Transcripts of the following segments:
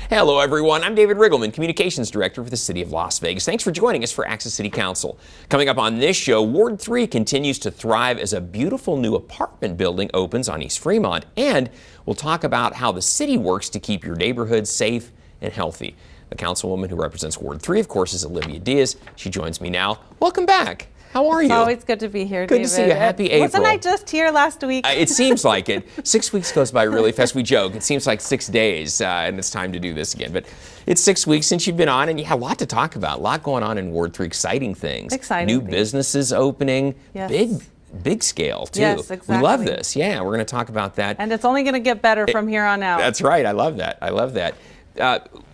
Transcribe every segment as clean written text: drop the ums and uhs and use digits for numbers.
Hello, everyone. I'm David Riggleman, Communications Director for the City of Las Vegas. Thanks for joining us for Access City Council. Coming up on this show, Ward 3 continues to thrive as a beautiful new apartment building opens on East Fremont. And we'll talk about how the city works to keep your neighborhood safe and healthy. The councilwoman who represents Ward 3, of course, is Diaz. She joins me now. Welcome back. How are you? It's always good to be here, Good David. to see you. Happy April. Wasn't I just here last week? It seems like it. 6 weeks goes by really fast. We joke. It seems like 6 days, and it's time to do this again. But it's 6 weeks since you've been on, and you have a lot to talk about. A lot going on in Ward 3. Exciting things. New businesses opening. Yes. Big scale, too. Yes, exactly. We love this. Yeah, we're going to talk about that. And it's only going to get better from here on out. That's right. I love that. I love that.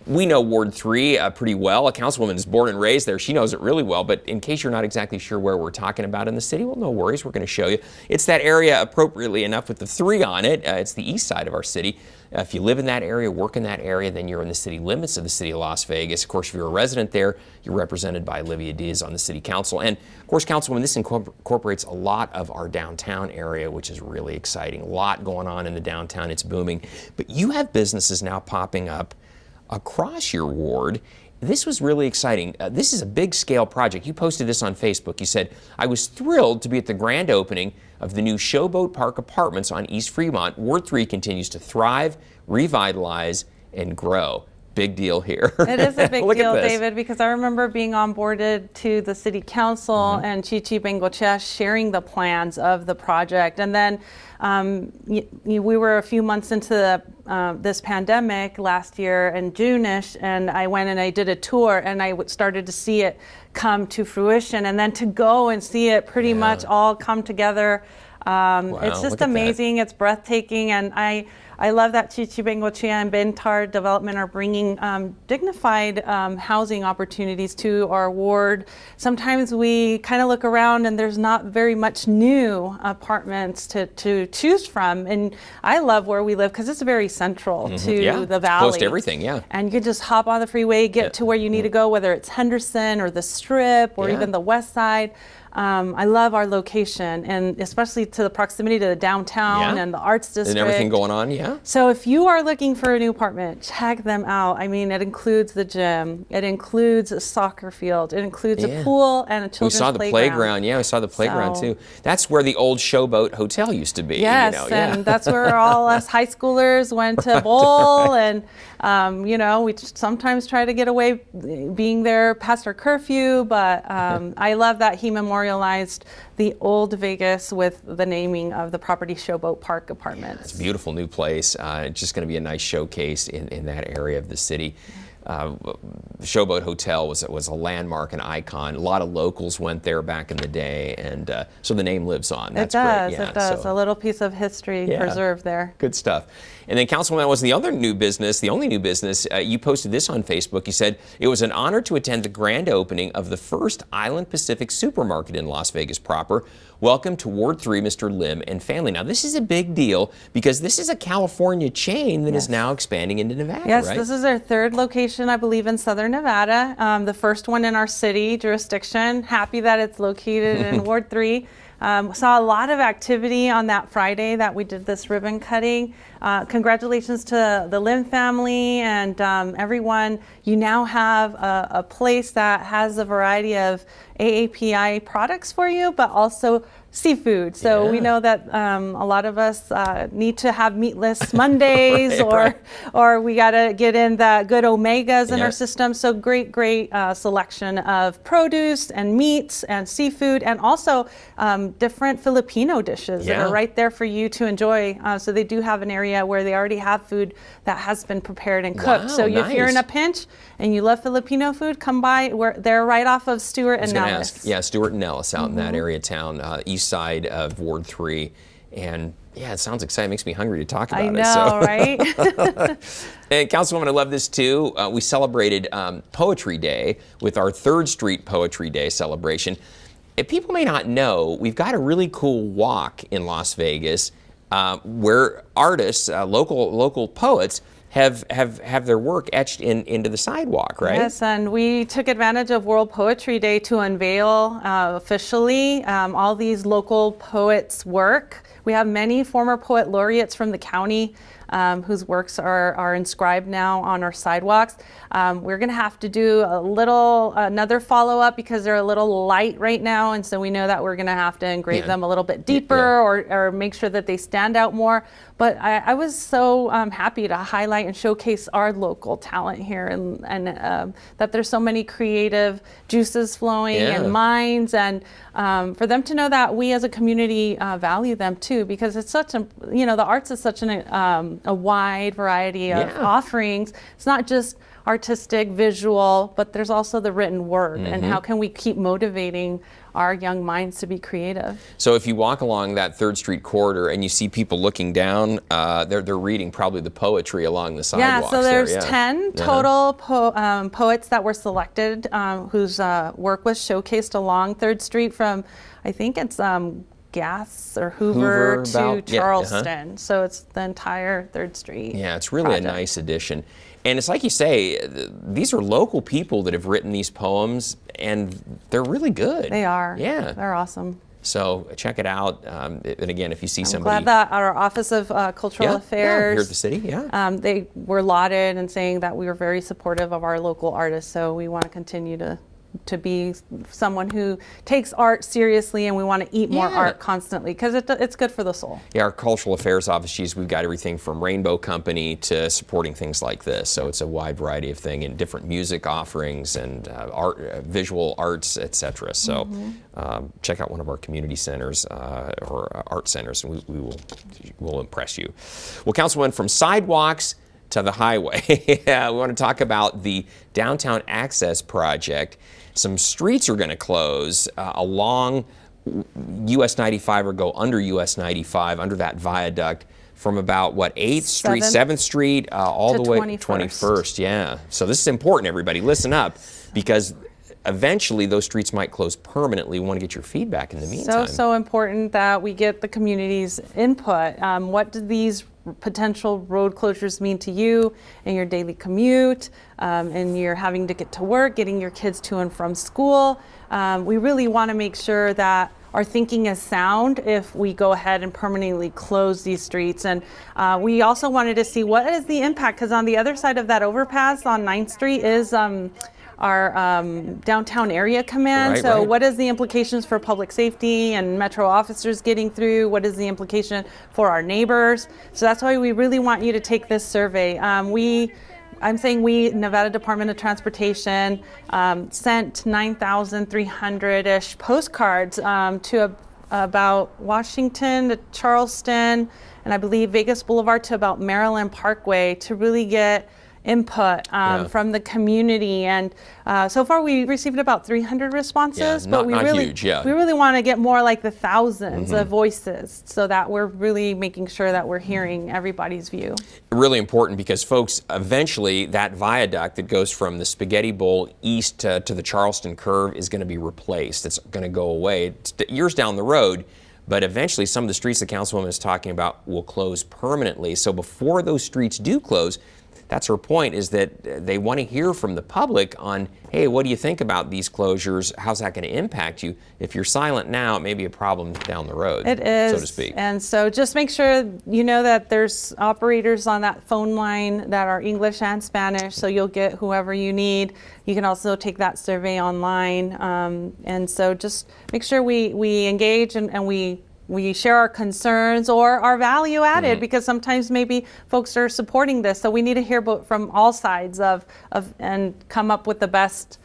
We know Ward 3 pretty well. A councilwoman is born and raised there. She knows it really well. But in case you're not exactly sure where we're talking about in the city, well, no worries. We're going to show you. It's that area, appropriately enough, with the 3 on it. It's the east side of our city. If you live in that area, work in that area, then you're in the city limits of the city of Las Vegas. Of course, if you're a resident there, you're represented by Diaz on the city council. And, of course, Councilwoman, this incorporates a lot of our downtown area, which is really exciting. A lot going on in the downtown. It's booming. But you have businesses now popping up across your ward. This was really exciting. This is a big scale project. You posted this on Facebook. You said, I was thrilled to be at the grand opening of the new Showboat Park Apartments on East Fremont. Ward 3 continues to thrive, revitalize, and grow. Big deal here. It is a big deal, David, because I remember being onboarded to the city council and Jaycee Bengochea sharing the plans of the project. And then we were a few months into this pandemic last year in June-ish, and I went and I did a tour, and I started to see it come to fruition, and then to go and see it pretty much all come together. Wow, it's just amazing. It's breathtaking, and I love that Jaycee Bengochea and Bentar Development are bringing dignified housing opportunities to our ward. Sometimes we kind of look around and there's not very much new apartments to choose from. And I love where we live because it's very central to the valley. Close to everything, yeah. And you can just hop on the freeway, get to where you need to go, whether it's Henderson or the Strip or even the West Side. I love our location, and especially to the proximity to the downtown and the arts district. And everything going on, So if you are looking for a new apartment, check them out. I mean, it includes the gym, it includes a soccer field, it includes a pool and a children's playground. We saw the playground, we saw the playground too. That's where the old Showboat Hotel used to be. Yes, and that's where all us high schoolers went to bowl, and we sometimes try to get away being there past our curfew, but I love that he memorialized the old Vegas with the naming of the property Showboat Park Apartments. It's a beautiful new place. It's just going to be a nice showcase in that area of the city. Showboat Hotel was a landmark, an icon. A lot of locals went there back in the day, and so the name lives on. That's great. It does. So, a little piece of history preserved there. Good stuff. And then, Councilwoman, that was the other new business, the only new business. You posted this on Facebook. You said, it was an honor to attend the grand opening of the first Island Pacific supermarket in Las Vegas proper. Welcome to Ward 3, Mr. Lim and family. Now, this is a big deal because this is a California chain that is now expanding into Nevada, Yes, right? This is our third location, I believe, in Southern Nevada. The first one in our city jurisdiction. Happy that it's located in Ward 3. Saw a lot of activity on that Friday that we did this ribbon cutting. Congratulations to the Lim family and everyone. You now have a place that has a variety of AAPI products for you, but also seafood. So we know that a lot of us need to have meatless Mondays, or we got to get in the good omegas in our system. So great selection of produce and meats and seafood, and also different Filipino dishes that are right there for you to enjoy. So they do have an area where they already have food that has been prepared and cooked. So if you're in a pinch and you love Filipino food, come by. They're right off of Stewart and Nellis. Stewart and Nellis out in that area of town, east side of Ward 3. And it sounds exciting. It makes me hungry to talk about it. I know, right? And Councilwoman, I love this too. We celebrated Poetry Day with our 3rd Street Poetry Day celebration. If people may not know, we've got a really cool walk in Las Vegas where artists, local poets, have their work etched into the sidewalk, right? Yes, and we took advantage of World Poetry Day to unveil officially all these local poets' work. We have many former poet laureates from the county whose works are inscribed now on our sidewalks. We're going to have to do another follow-up because they're a little light right now, and so we know that we're going to have to engrave them a little bit deeper or make sure that they stand out more. But I was so happy to highlight and showcase our local talent here, and that there's so many creative juices flowing and minds, and for them to know that we as a community value them too, because it's such a, the arts is such a wide variety of offerings. It's not just artistic, visual, but there's also the written word, and how can we keep motivating our young minds to be creative. So if you walk along that 3rd Street corridor and you see people looking down, they're reading probably the poetry along the sidewalks. So there's 10 total poets that were selected whose work was showcased along 3rd Street from, I think it's Gass or Hoover to Charleston. So it's the entire 3rd Street. Yeah, it's really a nice addition. And it's like you say, these are local people that have written these poems, and they're really good. They are. Yeah. They're awesome. So check it out. And again, if you see somebody. I'm glad that our Office of Cultural Affairs here at the city, they were lauded and saying that we were very supportive of our local artists. So we want to continue to be someone who takes art seriously, and we want to eat more art constantly because it's good for the soul. Yeah, our Cultural Affairs office, geez, we've got everything from Rainbow Company to supporting things like this. So it's a wide variety of things, and different music offerings and art, visual arts, etc. So check out one of our community centers or art centers, and we'll impress you. Well, Councilwoman, from sidewalks to the highway, we want to talk about the Downtown Access Project. Some streets are going to close along US 95 or go under US 95, under that viaduct from about, 8th Street, 7th Street, all the way to 21st. Yeah. So this is important, everybody. Listen up, because eventually those streets might close permanently. We want to get your feedback in the meantime. So important that we get the community's input. What do these potential road closures mean to you in your daily commute, and you're having to get to work, getting your kids to and from school? We really want to make sure that our thinking is sound if we go ahead and permanently close these streets. And we also wanted to see what is the impact, because on the other side of that overpass on 9th Street is our downtown area command. What is the implications for public safety and metro officers getting through? What is the implication for our neighbors? So that's why we really want you to take this survey. Nevada Department of Transportation, sent 9,300-ish postcards to about Washington to Charleston, and I believe Vegas Boulevard to about Maryland Parkway to really get input from the community, and so far we received about 300 responses, but we really want to get more like the thousands of voices, so that we're really making sure that we're hearing everybody's view. Really important, because folks, eventually that viaduct that goes from the Spaghetti Bowl east to the Charleston curve is going to be replaced. It's going to go away. It's years down the road, but eventually some of the streets the Councilwoman is talking about will close permanently. So before those streets do close, that's her point, is that they want to hear from the public on, hey, what do you think about these closures? How's that going to impact you? If you're silent now, it may be a problem down the road, it is, so to speak. And so just make sure you know that there's operators on that phone line that are English and Spanish, so you'll get whoever you need. You can also take that survey online. And so just make sure we engage and we share our concerns or our value added, because sometimes maybe folks are supporting this. So we need to hear from all sides and come up with the best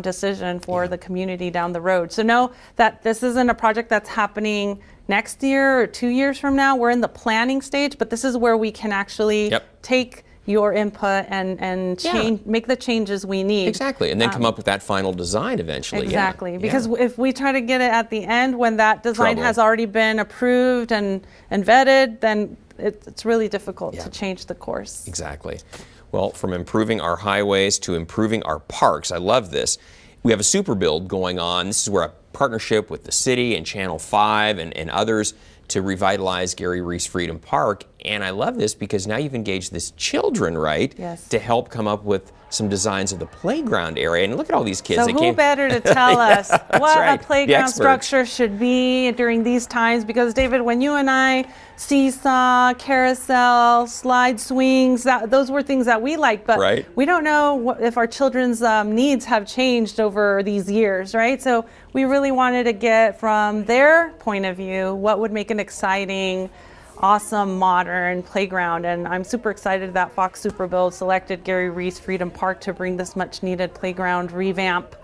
decision for the community down the road. So know that this isn't a project that's happening next year or 2 years from now. We're in the planning stage, but this is where we can actually take your input and change, make the changes we need. Exactly, and then come up with that final design eventually. Exactly, because if we try to get it at the end when that design has already been approved and vetted, then it's really difficult to change the course. Exactly. Well, from improving our highways to improving our parks, I love this. We have a super build going on. This is where a partnership with the city and Channel 5 and others to revitalize Gary Reese Freedom Park. And I love this because now you've engaged this children, right? Yes. To help come up with some designs of the playground area. And look at all these kids. So who better to tell us what right. a playground structure should be during these times? Because David, when you and I seesaw, carousel, slide swings, those were things that we liked, but we don't know if our children's needs have changed over these years, right? So we really wanted to get from their point of view what would make an exciting, awesome modern playground. And I'm super excited that Fox Superbuild selected Gary Reese Freedom Park to bring this much needed playground revamp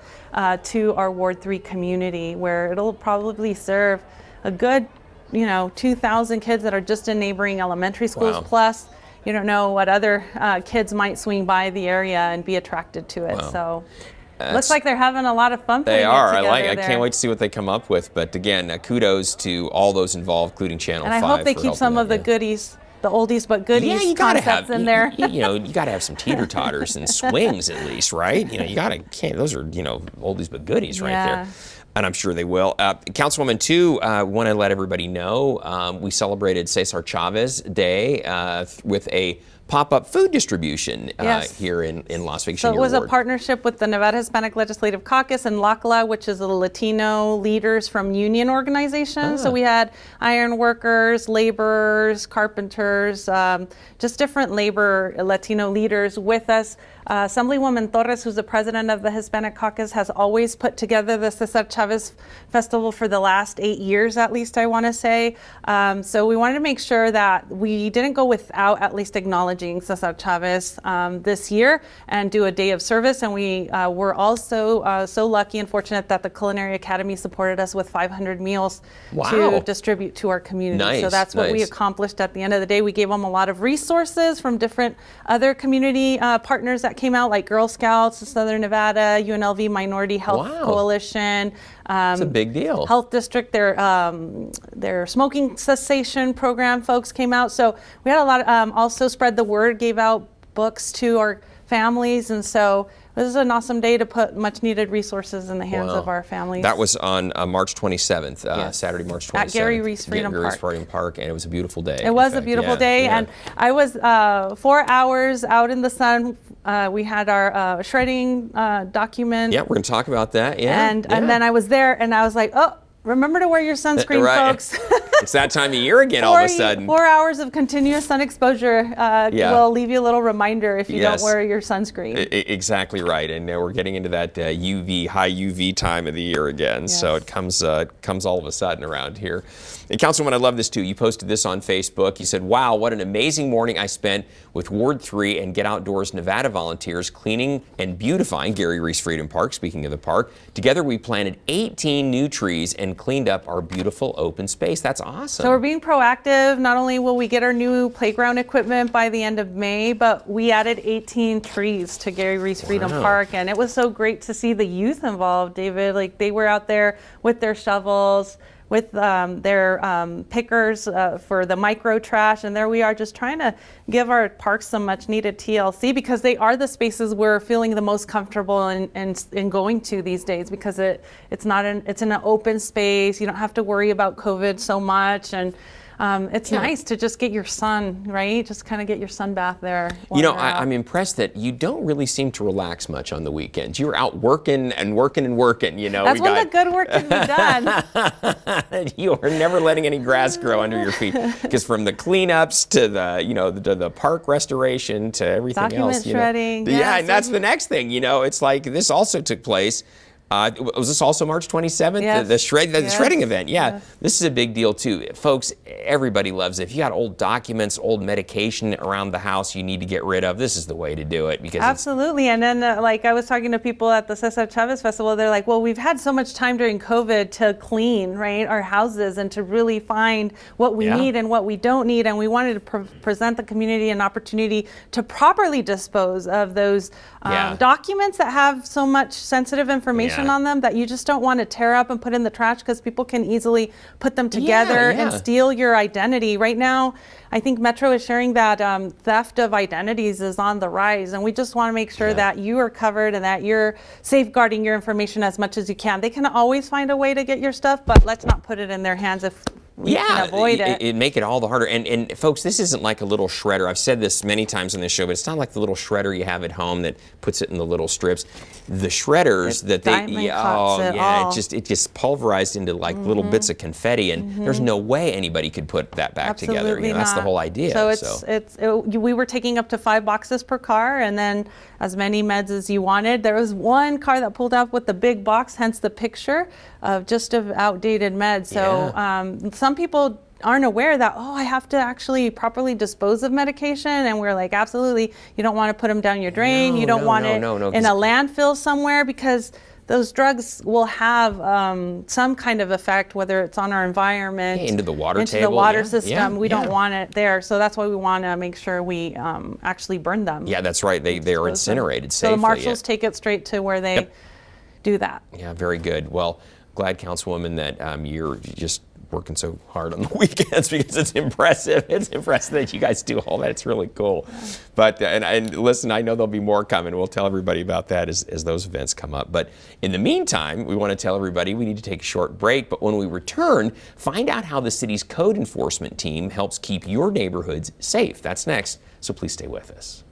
to our Ward 3 community, where it'll probably serve a good 2,000 kids that are just in neighboring elementary schools. Plus you don't know what other kids might swing by the area and be attracted to it. So looks like they're having a lot of fun. They are. I can't wait to see what they come up with. But again, kudos to all those involved, including Channel 5. And I hope they keep some of the goodies, the oldies but goodies concepts in there. You got to have some teeter-totters and swings at least, right? Those are, oldies but goodies right there. And I'm sure they will. Councilwoman, too, want to let everybody know we celebrated Cesar Chavez Day with a pop-up food distribution here in Las Vegas. So it was a partnership with the Nevada Hispanic Legislative Caucus and LACLA, which is the Latino leaders from union organizations. So we had iron workers, laborers, carpenters, just different labor Latino leaders with us. Assemblywoman Torres, who's the president of the Hispanic Caucus, has always put together the Cesar Chavez Festival for the last 8 years, at least, I want to say. So we wanted to make sure that we didn't go without at least acknowledging Cesar Chavez this year and do a day of service. And we were also so lucky and fortunate that the Culinary Academy supported us with 500 meals to distribute to our community. So that's what we accomplished at the end of the day. We gave them a lot of resources from different other community partners that came out, like Girl Scouts, Southern Nevada, UNLV Minority Health Coalition. It's a big deal. Health District, their smoking cessation program folks came out. So we had a lot of, also spread the word, gave out books to our families. And so this is an awesome day to put much needed resources in the hands of our families. That was on March 27th, Saturday, March 27th. At Gary Reese Freedom Park. And it was a beautiful day. It was a beautiful day. And I was 4 hours out in the sun. We had our shredding document. Yeah, we're going to talk about that. And then I was there and I was like, oh, remember to wear your sunscreen, folks. It's that time of year again, all of a sudden. 4 hours of continuous sun exposure will leave you a little reminder if you don't wear your sunscreen. Exactly right. And we're getting into that high UV time of the year again. So it comes all of a sudden around here. And Councilwoman, I love this too. You posted this on Facebook. You said, wow, what an amazing morning I spent with Ward 3 and Get Outdoors Nevada volunteers cleaning and beautifying Gary Reese Freedom Park. Speaking of the park, together we planted 18 new trees and cleaned up our beautiful open space. That's awesome. So we're being proactive. Not only will we get our new playground equipment by the end of May, but we added 18 trees to Gary Reese Freedom Park. And it was so great to see the youth involved, David. Like, they were out there with their shovels, with their pickers for the micro trash, and there we are just trying to give our parks some much needed TLC, because they are the spaces we're feeling the most comfortable in going to these days, because it's in an open space. You don't have to worry about COVID so much, and it's nice to just get your sun, right? Just kind of get your sun bath there. I'm impressed that you don't really seem to relax much on the weekends. You're out working and working and working, That's when the good work can be done. You are never letting any grass grow under your feet, because from the cleanups to the park restoration to everything else. Document shredding. And that's the next thing. It's like this also took place. Was this also March 27th? Yes. The shredding event. This is a big deal too. Folks, everybody loves it. If you got old documents, old medication around the house you need to get rid of, this is the way to do it. Because absolutely. And then I was talking to people at the Cesar Chavez Festival, they're like, well, we've had so much time during COVID to clean, right, our houses and to really find what we need and what we don't need. And we wanted to present the community an opportunity to properly dispose of those documents that have so much sensitive information on them that you just don't want to tear up and put in the trash, because people can easily put them together and steal your identity. Right now, I think Metro is sharing that theft of identities is on the rise, and we just want to make sure that you are covered and that you're safeguarding your information as much as you can. They can always find a way to get your stuff, but let's not put it in their hands if we can avoid it. It make it all the harder. And folks, this isn't like a little shredder. I've said this many times on this show, but it's not like the little shredder you have at home that puts it in the little strips. The shredders it just pulverized into like little bits of confetti, and there's no way anybody could put that back together. That's the whole idea. So we were taking up to 5 boxes per car, and then as many meds as you wanted. There was one car that pulled up with the big box, hence the picture of just of outdated meds. So some people aren't aware that, I have to actually properly dispose of medication, and we're like, absolutely, you don't want to put them down your drain. You don't want it in a landfill somewhere, because those drugs will have some kind of effect, whether it's on our environment, into the water into the water system. We don't want it there, so that's why we want to make sure we actually burn them. Yeah, that's right. They are incinerated safely. So the marshals take it straight to where they do that. Yeah, very good. Well, glad, Councilwoman, that you're just working so hard on the weekends, because it's impressive. It's impressive that you guys do all that. It's really cool. But and listen, I know there'll be more coming. We'll tell everybody about that as those events come up. But in the meantime, we want to tell everybody we need to take a short break. But when we return, find out how the city's code enforcement team helps keep your neighborhoods safe. That's next. So please stay with us.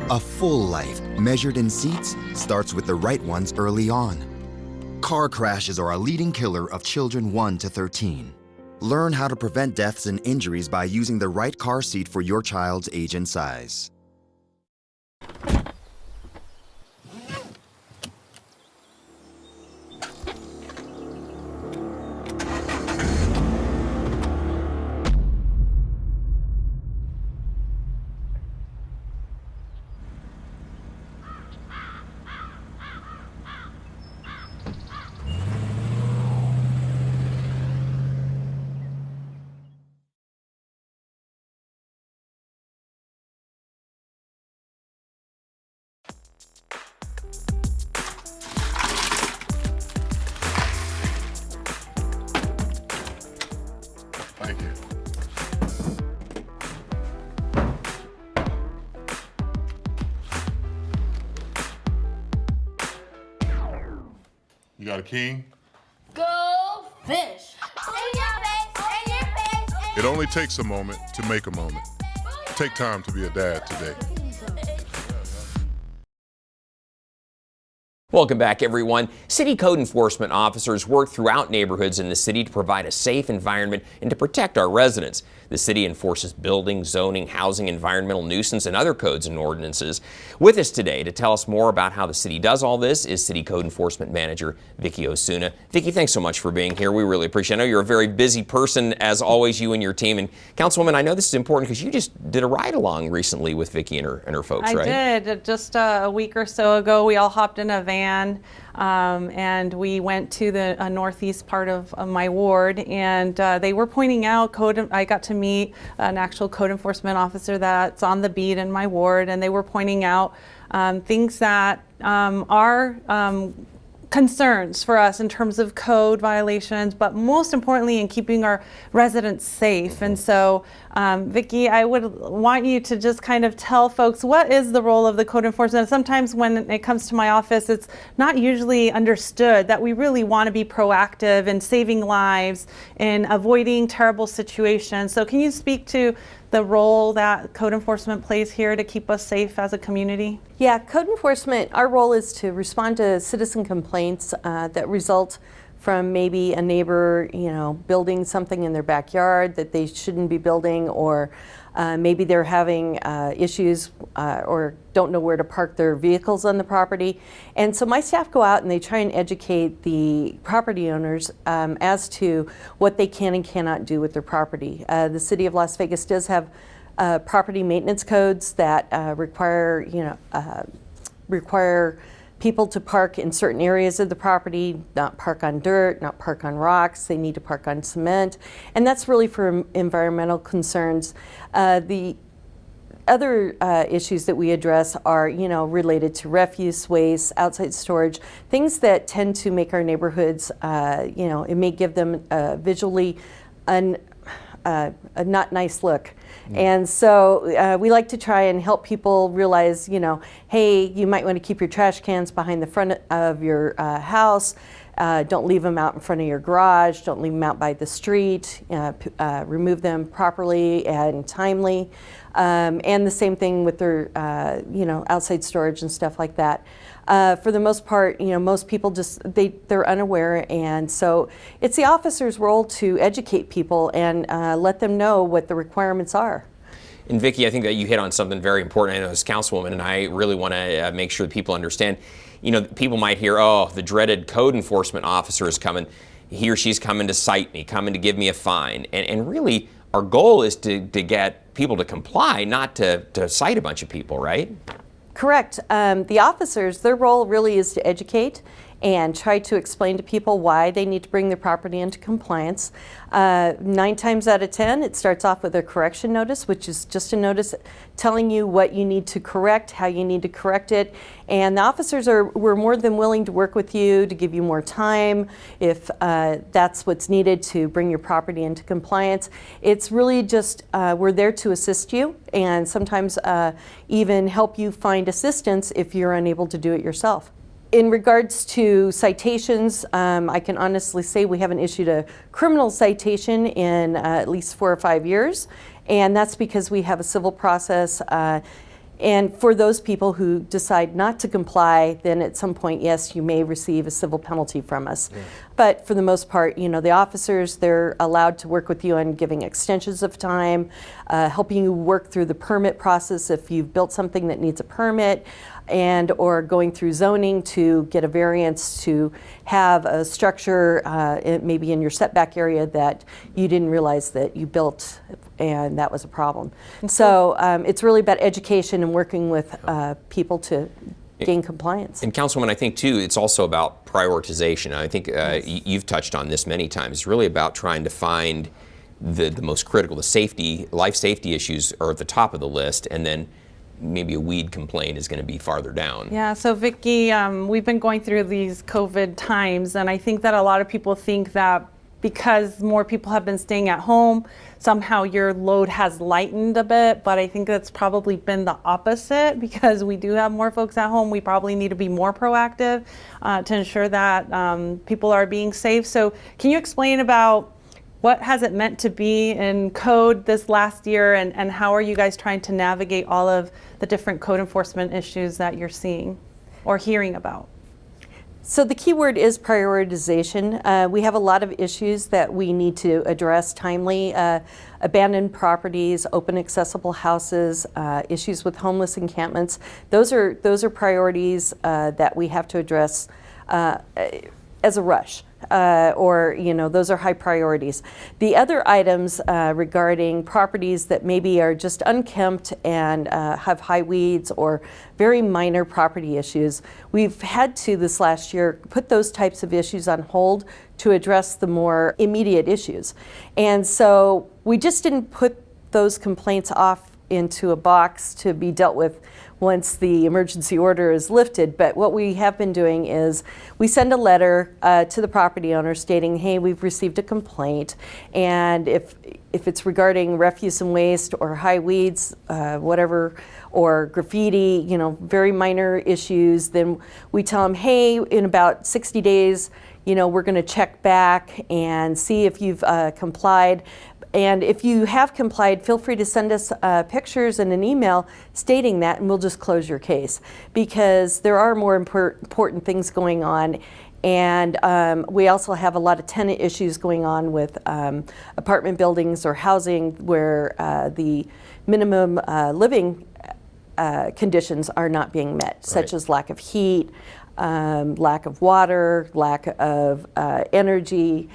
A full life, measured in seats, starts with the right ones early on. Car crashes are a leading killer of children 1 to 13. Learn how to prevent deaths and injuries by using the right car seat for your child's age and size. Thank you. You got a king? Go fish. In your face, in your face. It only takes a moment to make a moment. Take time to be a dad today. Welcome back, everyone. City code enforcement officers work throughout neighborhoods in the city to provide a safe environment and to protect our residents. The city enforces building, zoning, housing, environmental nuisance, and other codes and ordinances. With us today to tell us more about how the city does all this is City Code Enforcement Manager Vicki Ozuna. Vicki, thanks so much for being here. We really appreciate it. I know you're a very busy person, as always, you and your team. And Councilwoman, I know this is important because you just did a ride-along recently with Vicki and her folks, right? I did. Just a week or so ago, we all hopped in a van. And we went to the northeast part of my ward, and they were pointing out I got to meet an actual code enforcement officer that's on the beat in my ward, and they were pointing out things that are concerns for us in terms of code violations, but most importantly in keeping our residents safe. And so, Vicki, I would want you to just kind of tell folks what is the role of the code enforcement. Sometimes when it comes to my office, it's not usually understood that we really want to be proactive in saving lives and avoiding terrible situations. So can you speak to the role that code enforcement plays here to keep us safe as a community? Yeah, code enforcement, our role is to respond to citizen complaints that result from maybe a neighbor, building something in their backyard that they shouldn't be building, or Maybe they're having issues or don't know where to park their vehicles on the property. And so my staff go out and they try and educate the property owners as to what they can and cannot do with their property. The City of Las Vegas does have property maintenance codes that require people to park in certain areas of the property, not park on dirt, not park on rocks. They need to park on cement, and that's really for environmental concerns. The other issues that we address are, related to refuse, waste, outside storage, things that tend to make our neighborhoods, it may give them visually a not nice look. And so we like to try and help people realize, hey, you might want to keep your trash cans behind the front of your house. Don't leave them out in front of your garage. Don't leave them out by the street. Remove them properly and timely. And the same thing with their, outside storage and stuff like that. For the most part, most people they're unaware, and so it's the officer's role to educate people and let them know what the requirements are. And Vicki, I think that you hit on something very important. I know as councilwoman, and I really want to make sure that people understand. People might hear, oh, the dreaded code enforcement officer is coming. He or she's coming to cite me, coming to give me a fine. And really, our goal is to get people to comply, not to cite a bunch of people, right? Correct. The officers, their role really is to educate and try to explain to people why they need to bring their property into compliance. 9 times out of 10, it starts off with a correction notice, which is just a notice telling you what you need to correct, how you need to correct it. And the officers we're more than willing to work with you to give you more time if that's what's needed to bring your property into compliance. It's really just, we're there to assist you and sometimes even help you find assistance if you're unable to do it yourself. In regards to citations, I can honestly say we haven't issued a criminal citation in at least 4 or 5 years, and that's because we have a civil process. And for those people who decide not to comply, then at some point, yes, you may receive a civil penalty from us. Yeah. But for the most part, the officers, they're allowed to work with you on giving extensions of time, helping you work through the permit process if you've built something that needs a permit, and or going through zoning to get a variance to have a structure maybe in your setback area that you didn't realize that you built and that was a problem. So it's really about education and working with people to gain compliance. And Councilwoman, I think too, it's also about prioritization. I think you've touched on this many times. It's really about trying to find the most critical, life safety issues are at the top of the list, and then maybe a weed complaint is going to be farther down. Yeah, so Vicki, we've been going through these COVID times, and I think that a lot of people think that because more people have been staying at home, somehow your load has lightened a bit, but I think that's probably been the opposite because we do have more folks at home. We probably need to be more proactive to ensure that people are being safe. So can you explain about what has it meant to be in code this last year, and how are you guys trying to navigate all of the different code enforcement issues that you're seeing or hearing about? So the key word is prioritization. We have a lot of issues that we need to address timely. Abandoned properties, open accessible houses, issues with homeless encampments. Those are priorities that we have to address as a rush. Those are high priorities. The other items regarding properties that maybe are just unkempt and have high weeds or very minor property issues, we've had to this last year put those types of issues on hold to address the more immediate issues. And so we just didn't put those complaints off into a box to be dealt with once the emergency order is lifted. But what we have been doing is we send a letter to the property owner stating, hey, we've received a complaint, and if it's regarding refuse and waste or high weeds, whatever, or graffiti, very minor issues, then we tell them, hey, in about 60 days, we're going to check back and see if you've complied. And if you have complied, feel free to send us pictures and an email stating that, and we'll just close your case, because there are more important things going on. And we also have a lot of tenant issues going on with apartment buildings or housing where the minimum living conditions are not being met, such as lack of heat, lack of water, lack of energy,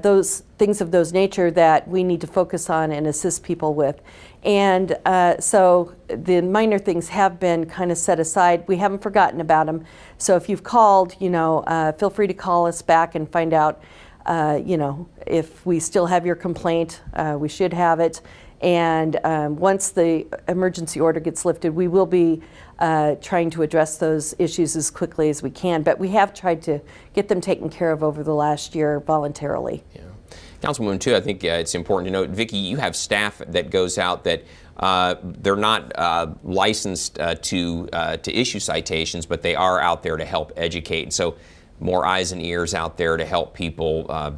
those things of those nature that we need to focus on and assist people with. And so the minor things have been kind of set aside. We haven't forgotten about them. So if you've called, feel free to call us back and find out, if we still have your complaint. We should have it. And once the emergency order gets lifted, we will be trying to address those issues as quickly as we can. But we have tried to get them taken care of over the last year voluntarily. Yeah. Councilwoman, too, I think it's important to note, Vicki, you have staff that goes out that they're not licensed to issue citations, but they are out there to help educate. And so more eyes and ears out there to help people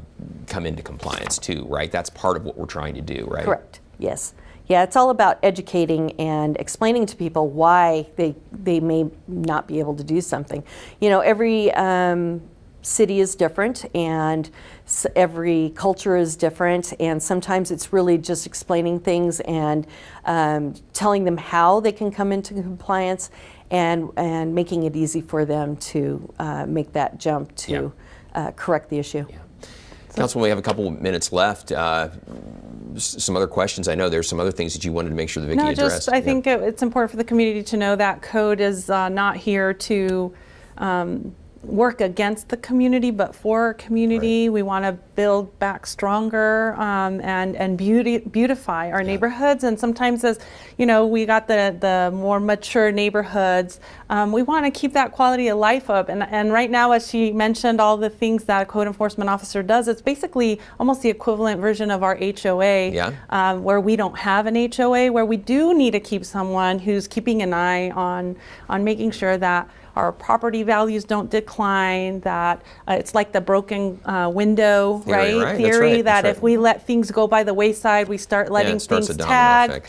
come into compliance, too, right? That's part of what we're trying to do, right? Correct. Yes. Yeah, it's all about educating and explaining to people why they may not be able to do something. Every city is different, and every culture is different, and sometimes it's really just explaining things and telling them how they can come into compliance and making it easy for them to make that jump to correct the issue. Yeah. Councilwoman, we have a couple of minutes left. Some other questions. I know there's some other things that you wanted to make sure that Vicki addressed. I think it's important for the community to know that code is not here to work against the community, but for our community. Right. We want to build back stronger and beautify our neighborhoods. And sometimes, as we got the more mature neighborhoods, we want to keep that quality of life up. And right now, as she mentioned, all the things that a code enforcement officer does, it's basically almost the equivalent version of our HOA, where we don't have an HOA, where we do need to keep someone who's keeping an eye on making sure that our property values don't decline, that it's like the broken window theory, that if we let things go by the wayside, we start letting things tag,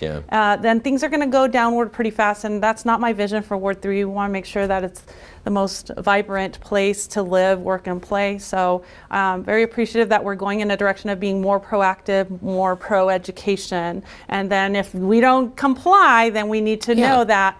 then things are going to go downward pretty fast, and that's not my vision for Ward 3. We want to make sure that it's the most vibrant place to live, work, and play. So very appreciative that we're going in a direction of being more proactive, more pro-education, and then if we don't comply, then we need to know that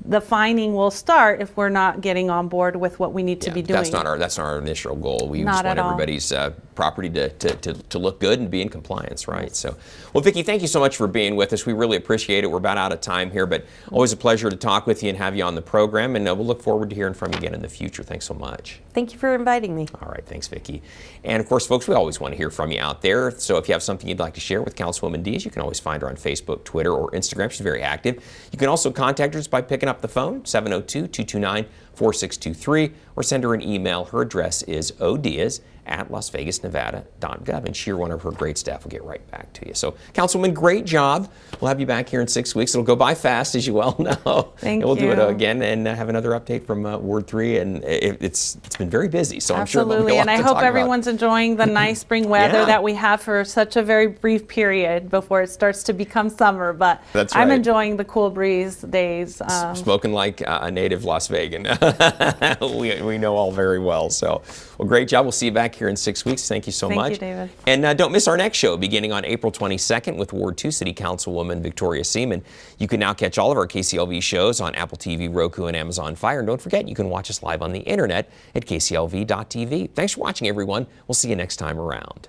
the fining will start if we're not getting on board with what we need to be doing. That's not our initial goal. We just want everybody's property to look good and be in compliance, right? Yes. So, well, Vicki, thank you so much for being with us. We really appreciate it. We're about out of time here, but always a pleasure to talk with you and have you on the program, and we'll look forward to hearing from you again in the future. Thanks so much. Thank you for inviting me. All right, thanks, Vicki. And of course, folks, we always want to hear from you out there. So if you have something you'd like to share with Councilwoman Diaz, you can always find her on Facebook, Twitter, or Instagram. She's very active. You can also contact her just by picking up the phone, 702-229-4623, or send her an email. Her address is odiaz@lasvegasnevada.gov, and she or one of her great staff will get right back to you. So, Councilwoman, great job. We'll have you back here in 6 weeks. It'll go by fast, as you well know. Thank you. We'll do it again and have another update from Ward 3, and it's been very busy, so I'm sure there'll be a lot to talk about. And I hope everyone's enjoying the nice spring weather that we have for such a very brief period before it starts to become summer, but I'm enjoying the cool breeze days. Spoken like a native Las Vegan. we know all very well. So, well, great job. We'll see you back here in 6 weeks. Thank you so much. Thank you, David. And don't miss our next show beginning on April 22nd with Ward 2 City Councilwoman Victoria Seaman. You can now catch all of our KCLV shows on Apple TV, Roku, and Amazon Fire. And don't forget, you can watch us live on the internet at kclv.tv. Thanks for watching, everyone. We'll see you next time around.